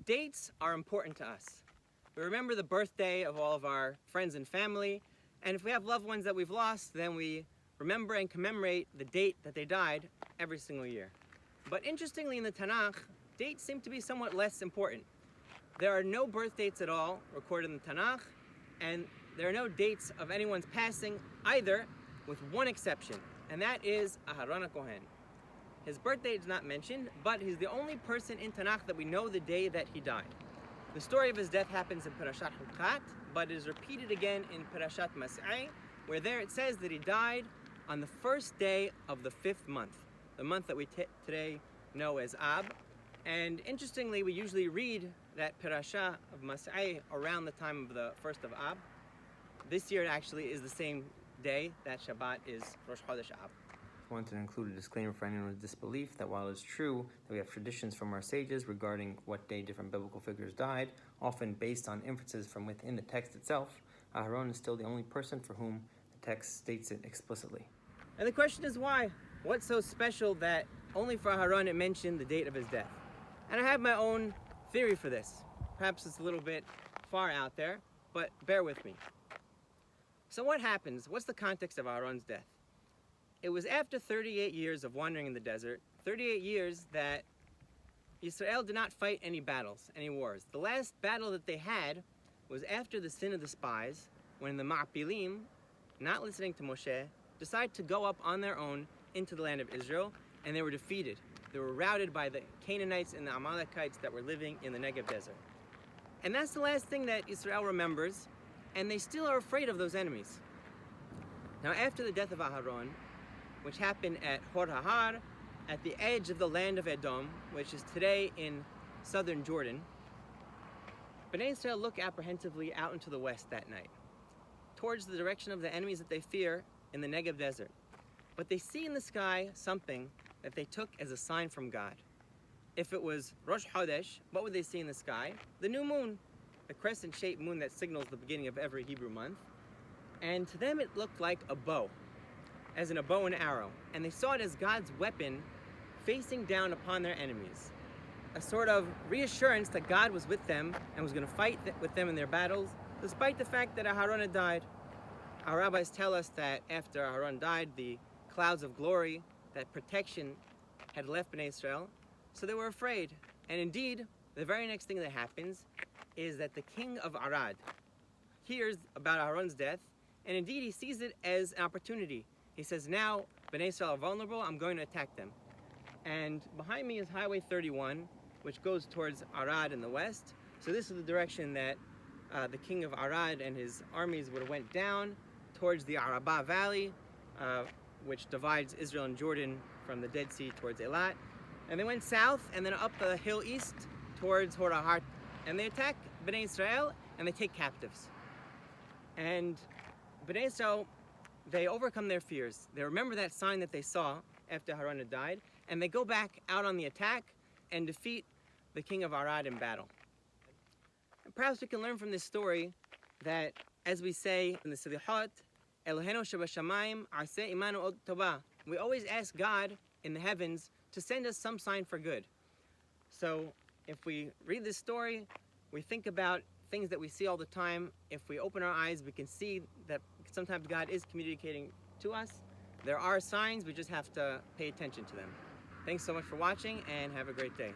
Dates are important to us. We remember the birthday of all of our friends and family, and if we have loved ones that we've lost, then we remember and commemorate the date that they died every single year. But interestingly, in the Tanakh, dates seem to be somewhat less important. There are no birth dates at all recorded in the Tanakh, and there are no dates of anyone's passing either, with one exception, and that is Aharon HaKohen. His birthday is not mentioned, but he's the only person in Tanakh that we know the day that he died. The story of his death happens in Parashat Hukat, but is repeated again in Parashat Mas'ai, where there it says that he died on the first day of the 5th month, the month that we today know as Ab. And interestingly, we usually read that Parasha of Mas'ai around the time of the 1st of Ab. This year it actually is the same day that Shabbat is Rosh Hodesh Ab. I wanted to include a disclaimer for anyone with disbelief that while it's true that we have traditions from our sages regarding what day different biblical figures died, often based on inferences from within the text itself, Aharon is still the only person for whom the text states it explicitly. And the question is why? What's so special that only for Aharon it mentioned the date of his death? And I have my own theory for this. Perhaps it's a little bit far out there, but bear with me. So what happens? What's the context of Aharon's death? It was after 38 years of wandering in the desert, 38 years that Israel did not fight any battles, any wars. The last battle that they had was after the sin of the spies, when the Ma'apilim, not listening to Moshe, decided to go up on their own into the land of Israel, and they were defeated. They were routed by the Canaanites and the Amalekites that were living in the Negev desert. And that's the last thing that Israel remembers, and they still are afraid of those enemies. Now, after the death of Aharon, which happened at Hor Hahar, at the edge of the land of Edom, which is today in southern Jordan, Bnei Israel look apprehensively out into the west that night, towards the direction of the enemies that they fear in the Negev desert. But they see in the sky something that they took as a sign from God. If it was Rosh Hodesh, what would they see in the sky? The new moon, the crescent-shaped moon that signals the beginning of every Hebrew month. And to them it looked like a bow, as in a bow and arrow, and they saw it as God's weapon facing down upon their enemies. A sort of reassurance that God was with them and was going to fight with them in their battles, despite the fact that Aharon had died. Our rabbis tell us that after Aharon died, the clouds of glory, that protection, had left Bnei Israel, so they were afraid. And indeed, the very next thing that happens is that the king of Arad hears about Aharon's death, and indeed he sees it as an opportunity. He says, now Bnei Israel are vulnerable, I'm going to attack them. And behind me is Highway 31, which goes towards Arad in the west. So this is the direction that the king of Arad and his armies would have went down towards the Arabah Valley, which divides Israel and Jordan from the Dead Sea towards Eilat. And they went south and then up the hill east towards Hor Hahar. And they attack Bnei Israel and they take captives. And Bnei Israel, they overcome their fears. They remember that sign that they saw after Aharon had died, and they go back out on the attack and defeat the king of Arad in battle. And perhaps we can learn from this story that, as we say in the Selihot, Eloheinu shebashamayim aseh imanu od tova. We always ask God in the heavens to send us some sign for good. So if we read this story, we think about things that we see all the time. If we open our eyes, we can see that sometimes God is communicating to us. There are signs, we just have to pay attention to them. Thanks so much for watching, and have a great day.